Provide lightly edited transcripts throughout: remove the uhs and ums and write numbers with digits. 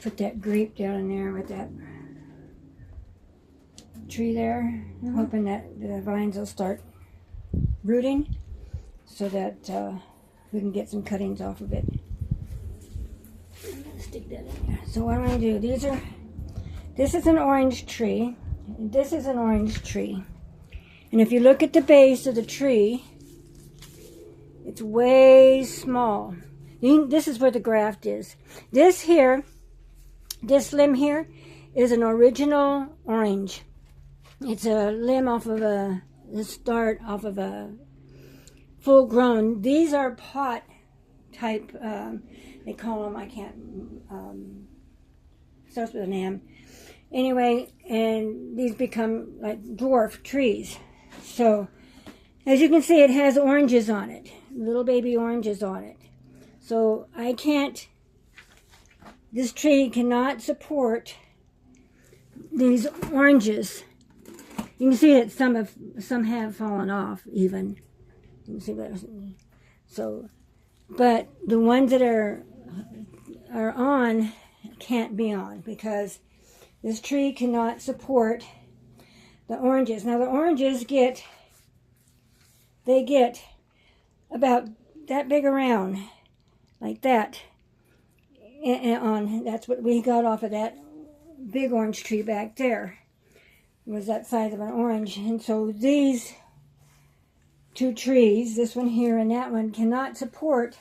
put that grape down in there with that tree there. I'm hoping that the vines will start rooting so that we can get some cuttings off of it. I'm going to stick that in there. So what I'm going to do, this is an orange tree, and this is an orange tree. And if you look at the base of the tree, it's way small. This is where the graft is. This here, this limb here, is an original orange. It's a limb off of the start off of a full grown. These are pot type, they call them, I can't, starts with an M. Anyway, and these become like dwarf trees. So, as you can see, it has oranges on it, little baby oranges on it. So this tree cannot support these oranges. You can see that some have fallen off even. You can see that. So, but the ones that are on can't be on because this tree cannot support the oranges. Now the oranges get about that big around, like that. And that's what we got off of that big orange tree back there. It was that size of an orange. And so these two trees, this one here and that one, cannot support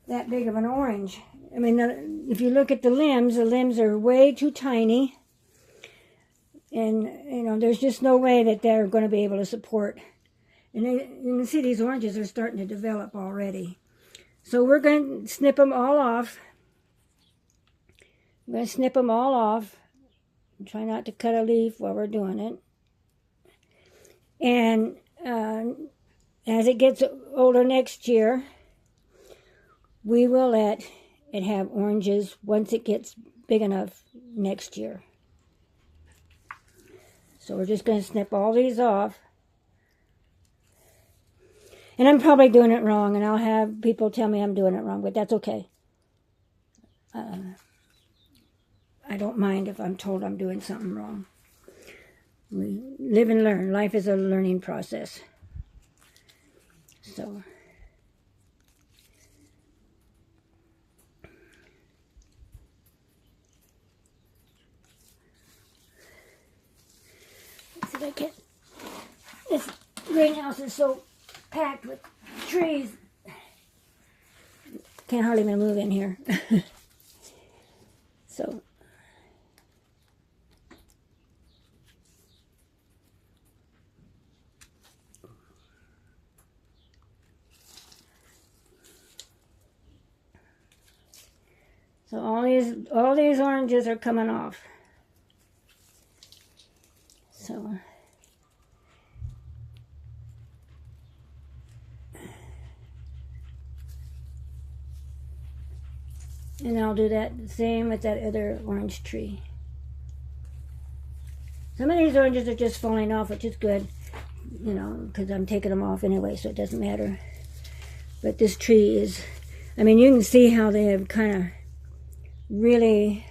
that big of an orange. I mean, if you look at the limbs are way too tiny. And, you know, there's just no way that they're going to be able to support. And you can see these oranges are starting to develop already. So we're going to snip them all off. I'm going to snip them all off. Try not to cut a leaf while we're doing it. And as it gets older next year, we will let it have oranges once it gets big enough next year. So we're just going to snip all these off. And I'm probably doing it wrong, and I'll have people tell me I'm doing it wrong, but that's okay. I don't mind if I'm told I'm doing something wrong. We live and learn. Life is a learning process. So, let's see if I can. This greenhouse is so packed with trees. Can't hardly even move in here. So. So all these oranges are coming off. So and I'll do that same with that other orange tree. Some of these oranges are just falling off, which is good, you know, because I'm taking them off anyway, so it doesn't matter. But this tree is, I mean, you can see how they have kind of really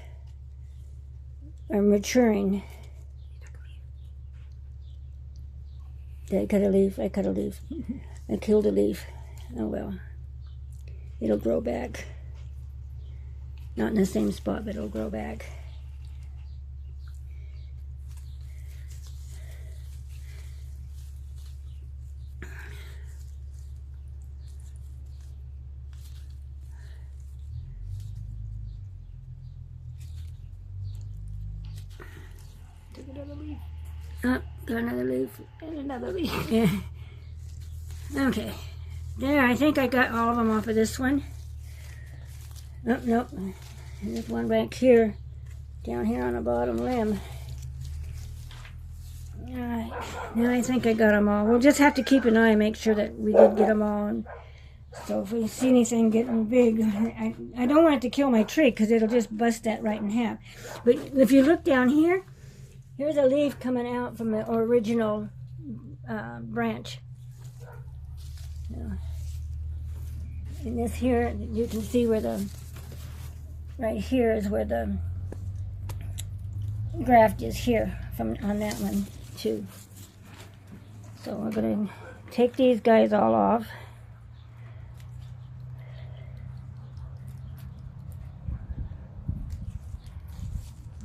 are maturing. Did I cut a leaf? I cut a leaf. I killed a leaf. Oh well. It'll grow back. Not in the same spot, but it'll grow back. Took another leaf. Oh, got another leaf and another leaf. Yeah. Okay. There, I think I got all of them off of this one. Oh, nope. There's one back here, down here on the bottom limb. Alright. Now I think I got them all. We'll just have to keep an eye and make sure that we did get them all. And so if we see anything getting big, I don't want it to kill my tree because it'll just bust that right in half. But if you look down here, here's a leaf coming out from the original branch. So, and this here, you can see where the right here is where the graft is here from on that one too. So we're going to take these guys all off.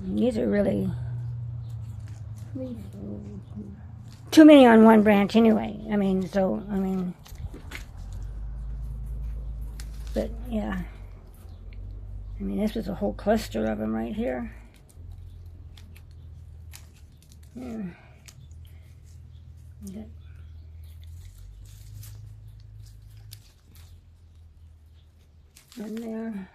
And these are really too many on one branch anyway. But yeah. This was a whole cluster of them right here. Yeah. Got and there.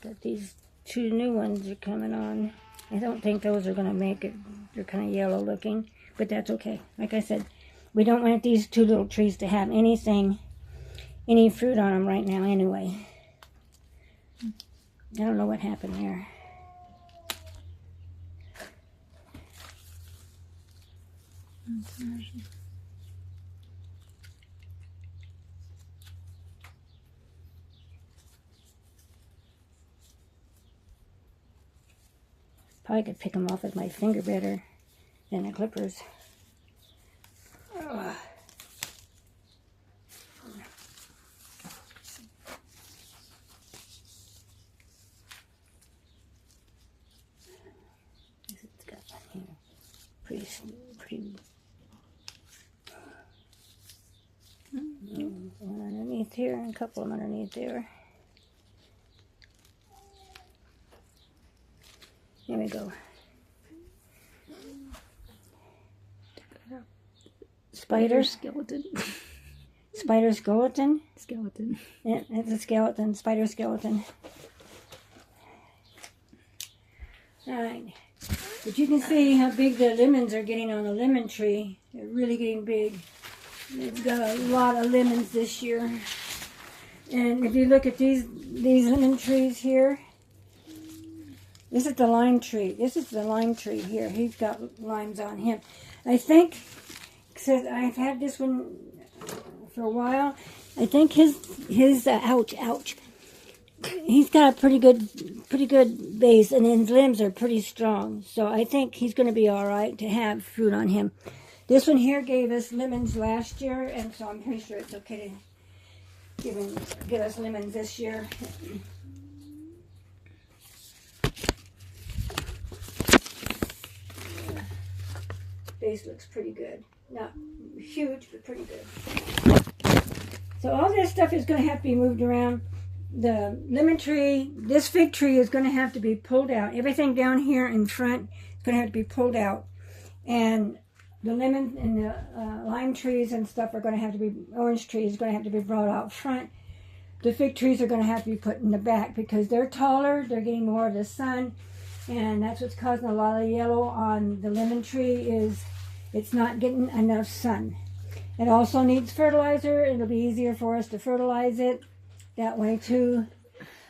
Got these two new ones that are coming on. I don't think those are going to make it. They're kind of yellow looking, but that's okay. Like I said, we don't want these two little trees to have any fruit on them right now anyway. I don't know what happened there. Probably could pick them off with my finger better than the clippers. Ugh. It's got here. Pretty. One underneath here and a couple of them underneath there. Here we go. Spider skeleton. Spider skeleton? Skeleton. Yeah, it's a skeleton. Spider skeleton. Alright. But you can see how big the lemons are getting on the lemon tree. They're really getting big. It's got a lot of lemons this year. And if you look at these lemon trees here, this is the lime tree. This is the lime tree here. He's got limes on him. I think, since I've had this one for a while, I think his ouch. He's got a pretty good base, and his limbs are pretty strong. So I think he's going to be all right to have fruit on him. This one here gave us lemons last year, and so I'm pretty sure it's okay to give us lemons this year. Base looks pretty good. Not huge, but pretty good. So all this stuff is going to have to be moved around. The lemon tree, this fig tree is going to have to be pulled out. Everything down here in front is going to have to be pulled out. And the lemon and the lime trees and stuff are going to have to be, orange trees are going to have to be brought out front. The fig trees are going to have to be put in the back because they're taller, they're getting more of the sun. And that's what's causing a lot of yellow on the lemon tree is it's not getting enough sun. It also needs fertilizer. It'll be easier for us to fertilize it that way too.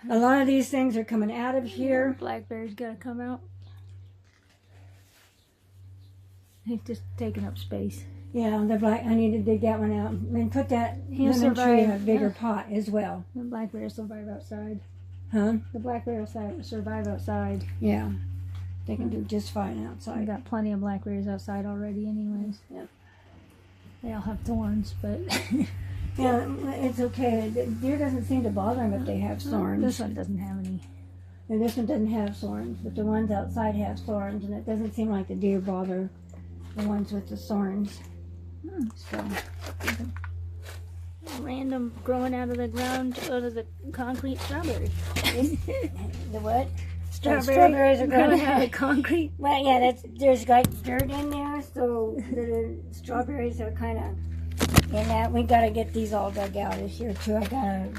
A lot of these things are coming out of here. Blackberry's got to come out. He's just taking up space. Yeah, I need to dig that one out and put that lemon tree in a bigger pot as well. The blackberry will survive outside. Huh? The blackberry will survive outside. Yeah, they can do just fine outside. We've got plenty of blackberries outside already anyways. Yeah. They all have thorns, but... Yeah, it's okay. The deer doesn't seem to bother them if they have thorns. This one doesn't have any. And this one doesn't have thorns, but the ones outside have thorns, and it doesn't seem like the deer bother the ones with the thorns. So... Random growing out of the ground, out of the concrete strawberry. The what? Strawberries are growing out of concrete. Well, yeah, there's like dirt in there, so the strawberries are kind of in that. We got to get these all dug out this year too. I got to,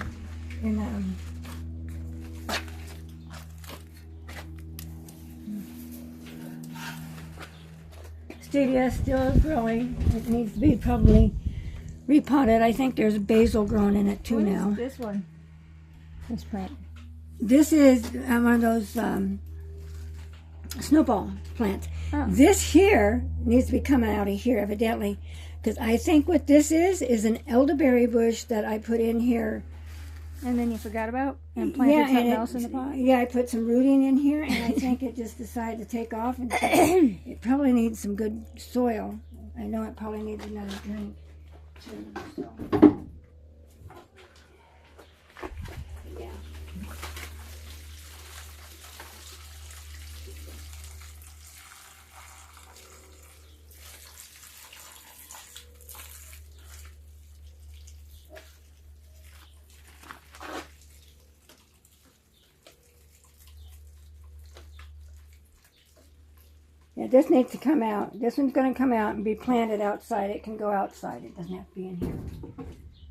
stevia still growing. It needs to be probably repotted. I think there's basil growing in it too what now. Is this one? This plant. This is one of those snowball plants. Oh. This here needs to be coming out of here evidently, because I think what this is an elderberry bush that I put in here And then you forgot about and planted something else in the pot? Yeah, I put some rooting in here, and I think it just decided to take off. And it probably needs some good soil. I know it probably needs another drink, too. So. Yeah. Yeah, this needs to come out. This one's going to come out and be planted outside. It can go outside. It doesn't have to be in here.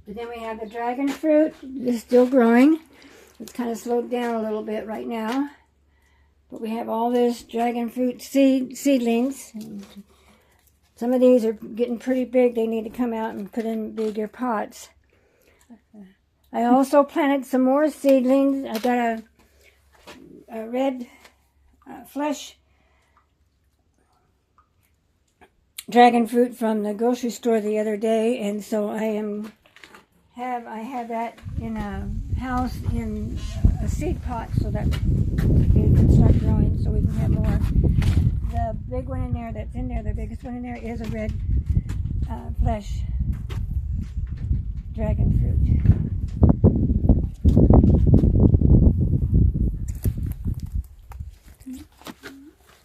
But then we have the dragon fruit. It's still growing. It's kind of slowed down a little bit right now. But we have all this dragon fruit seedlings. Some of these are getting pretty big. They need to come out and put in bigger pots. I also planted some more seedlings. I got a red flesh dragon fruit from the grocery store the other day, and so I have that in a house in a seed pot so that it can start growing so we can have more. The big one in there that's in there, the biggest one in there is a red flesh dragon fruit.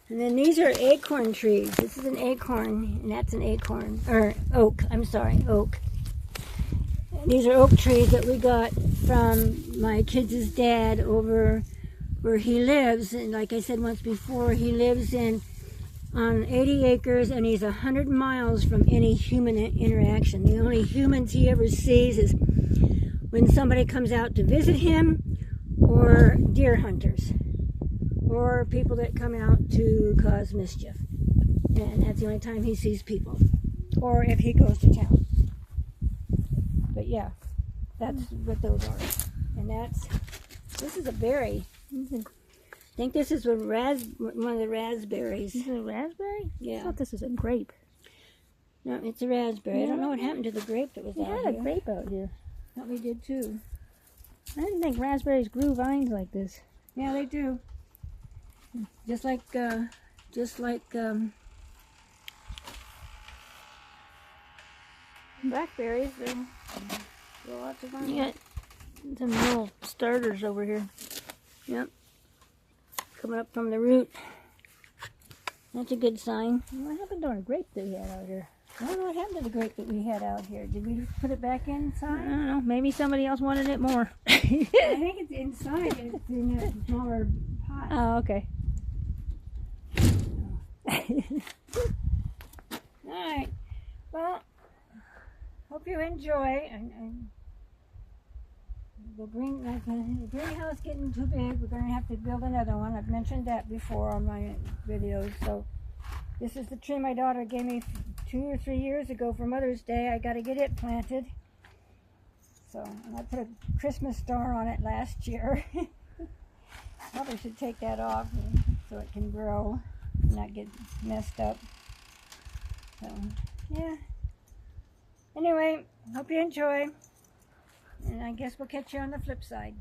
And then these are acorn trees. This is an acorn, and that's an acorn, or oak, I'm sorry, oak. These are oak trees that we got from my kids' dad over where he lives. And like I said once before, he lives on 80 acres, and he's 100 miles from any human interaction. The only humans he ever sees is when somebody comes out to visit him, or deer hunters, or people that come out to cause mischief. And that's the only time he sees people. Or if he goes to town. But yeah, that's what those are. And this is a berry. I think this is one of the raspberries. Is it a raspberry? Yeah. I thought this was a grape. No, it's a raspberry. Yeah. I don't know what happened to the grape that was out here. We had a grape out here. Thought we did too. I didn't think raspberries grew vines like this. Yeah, they do. Just like Blackberries, they grow lots of vines. you got some little starters over here. Yep. Coming up from the root. That's a good sign. What happened to our grape that we had out here? I don't know what happened to the grape that we had out here. Did we put it back I inside? don't know. Maybe somebody else wanted it more. I think it's inside. It's in that smaller pot. Oh, okay. Alright. Well, hope you enjoy. The greenhouse getting too big. We're going to have to build another one. I've mentioned that before on my videos. So this is the tree my daughter gave me 2 or 3 years ago for Mother's Day. I got to get it planted. So, and I put a Christmas star on it last year. Probably should take that off so it can grow and not get messed up. So, yeah. Anyway, hope you enjoy. And I guess we'll catch you on the flip side.